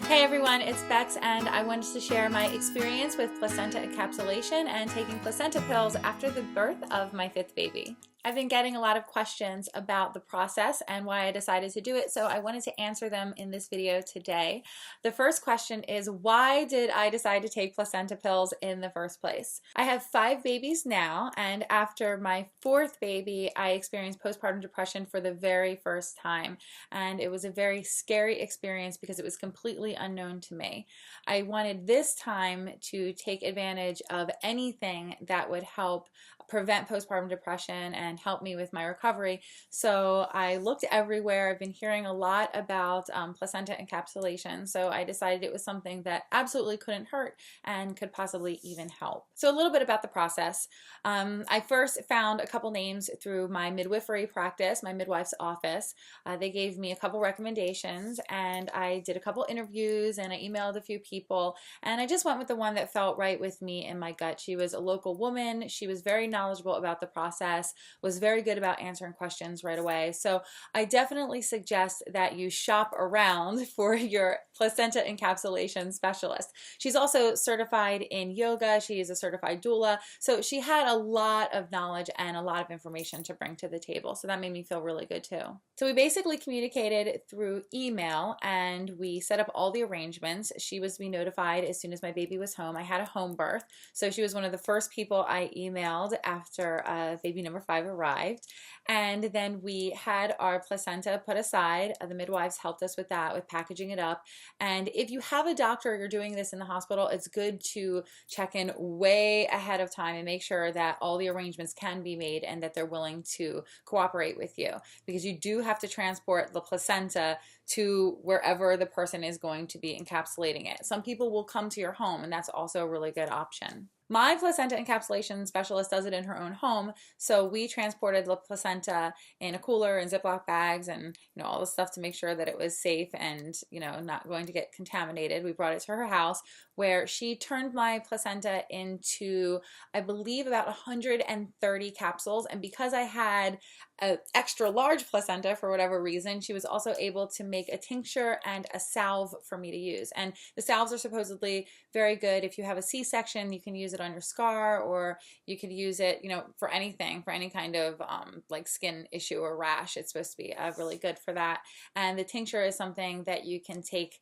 Hey everyone, it's Bex and I wanted to share my experience with placenta encapsulation and taking placenta pills after the birth of my fifth baby. I've been getting a lot of questions about the process and why I decided to do it, so I wanted to answer them in this video today. The first question is, why did I decide to take placenta pills in the first place? I have 5 babies now, and after my 4th baby, I experienced postpartum depression for the very first time, and it was a very scary experience because it was completely unknown to me. I wanted this time to take advantage of anything that would help prevent postpartum depression and help me with my recovery. So I looked everywhere. I've been hearing a lot about placenta encapsulation, so I decided it was something that absolutely couldn't hurt and could possibly even help. So a little bit about the process. I first found a couple names through my midwifery practice, my midwife's office. They gave me a couple recommendations, and I did a couple interviews and I emailed a few people, and I just went with the one that felt right with me in my gut. She was a local woman. She was very knowledgeable about the process, was very good about answering questions right away. So I definitely suggest that you shop around for your placenta encapsulation specialist. She's also certified in yoga. She is a certified doula. So she had a lot of knowledge and a lot of information to bring to the table. So that made me feel really good too. So we basically communicated through email and we set up all the arrangements. She was to be notified as soon as my baby was home. I had a home birth. So she was one of the first people I emailed after baby number 5 arrived. And then we had our placenta put aside. The midwives helped us with that, with packaging it up. And if you have a doctor or you're doing this in the hospital, it's good to check in way ahead of time and make sure that all the arrangements can be made and that they're willing to cooperate with you, because you do have to transport the placenta to wherever the person is going to be encapsulating it. Some people will come to your home, and that's also a really good option. My placenta encapsulation specialist does it in her own home, so we transported the placenta in a cooler and Ziploc bags and all the stuff to make sure that it was safe and not going to get contaminated. We brought it to her house where she turned my placenta into, I believe, about 130 capsules, and because I had an extra large placenta for whatever reason, she was also able to make a tincture and a salve for me to use. And the salves are supposedly very good. If you have a C-section, you can use it on your scar, or you could use it, for anything, for any kind of like skin issue or rash. It's supposed to be really good for that. And the tincture is something that you can take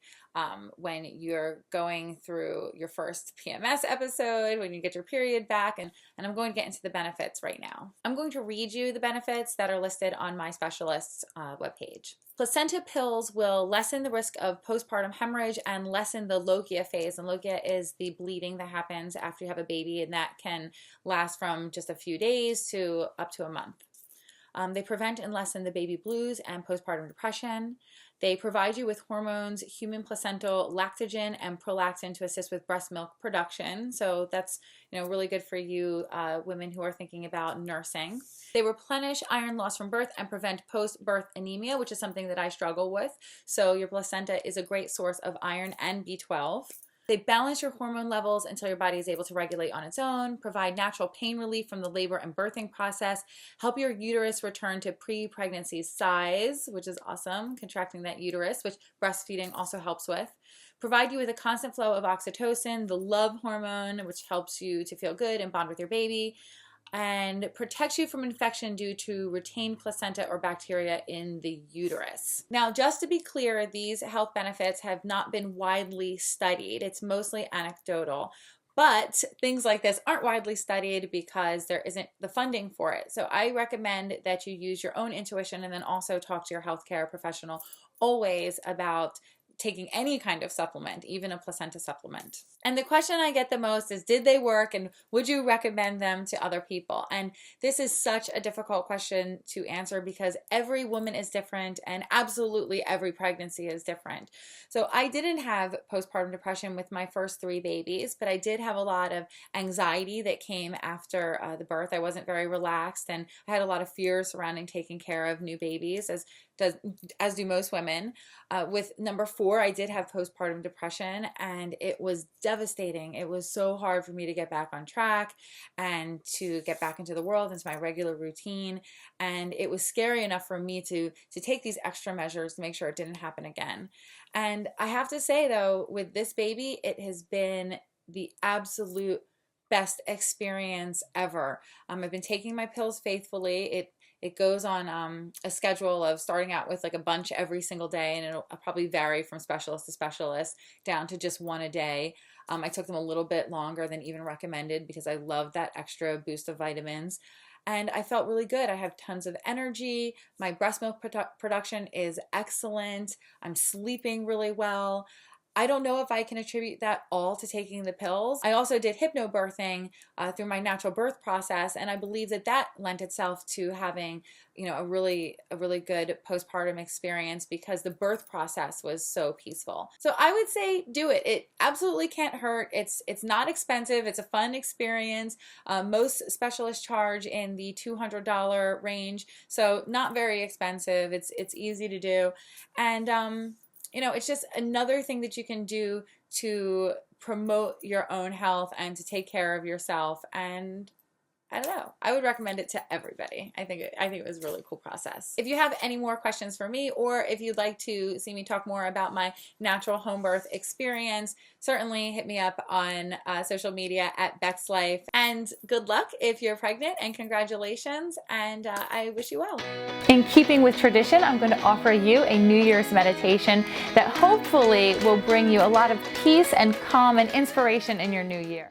when you're going through your first PMS episode, when you get your period back, and I'm going to get into the benefits right now. I'm going to read you the benefits that are listed on my specialist's webpage. Placenta pills will lessen the risk of postpartum hemorrhage and lessen the lochia phase. And lochia is the bleeding that happens after you have a baby, and that can last from just a few days to up to a month. They prevent and lessen the baby blues and postpartum depression. They provide you with hormones, human placental lactogen and prolactin to assist with breast milk production. So that's really good for you women who are thinking about nursing. They replenish iron loss from birth and prevent post-birth anemia, which is something that I struggle with. So your placenta is a great source of iron and B12. They balance your hormone levels until your body is able to regulate on its own, provide natural pain relief from the labor and birthing process, help your uterus return to pre-pregnancy size, which is awesome, contracting that uterus, which breastfeeding also helps with, provide you with a constant flow of oxytocin, the love hormone, which helps you to feel good and bond with your baby, and protects you from infection due to retained placenta or bacteria in the uterus. Now, just to be clear, these health benefits have not been widely studied. It's mostly anecdotal. But things like this aren't widely studied because there isn't the funding for it. So I recommend that you use your own intuition and then also talk to your healthcare professional always about taking any kind of supplement, even a placenta supplement. And the question I get the most is, did they work and would you recommend them to other people? And this is such a difficult question to answer because every woman is different and absolutely every pregnancy is different. So I didn't have postpartum depression with my first 3 babies, but I did have a lot of anxiety that came after the birth. I wasn't very relaxed and I had a lot of fears surrounding taking care of new babies, as as do most women. With number 4, I did have postpartum depression, and it was devastating. It was so hard for me to get back on track and to get back into the world, into my regular routine. And it was scary enough for me to take these extra measures to make sure it didn't happen again. And I have to say, though, with this baby, it has been the absolute best experience ever. I've been taking my pills faithfully. It goes on a schedule of starting out with like a bunch every single day, and it'll probably vary from specialist to specialist down to just one a day. I took them a little bit longer than even recommended because I love that extra boost of vitamins. And I felt really good. I have tons of energy. My breast milk production is excellent. I'm sleeping really well. I don't know if I can attribute that all to taking the pills. I also did hypnobirthing through my natural birth process, and I believe that that lent itself to having, you know, a really good postpartum experience because the birth process was so peaceful. So I would say do it. It absolutely can't hurt. It's not expensive. It's a fun experience. Most specialists charge in the $200 range, so not very expensive. It's easy to do, and you know, it's just another thing that you can do to promote your own health and to take care of yourself. And I don't know, I would recommend it to everybody. I think it was a really cool process. If you have any more questions for me, or if you'd like to see me talk more about my natural home birth experience, certainly hit me up on social media at BEXLIFE. And good luck if you're pregnant, and congratulations, and I wish you well. In keeping with tradition, I'm going to offer you a New Year's meditation that hopefully will bring you a lot of peace and calm and inspiration in your new year.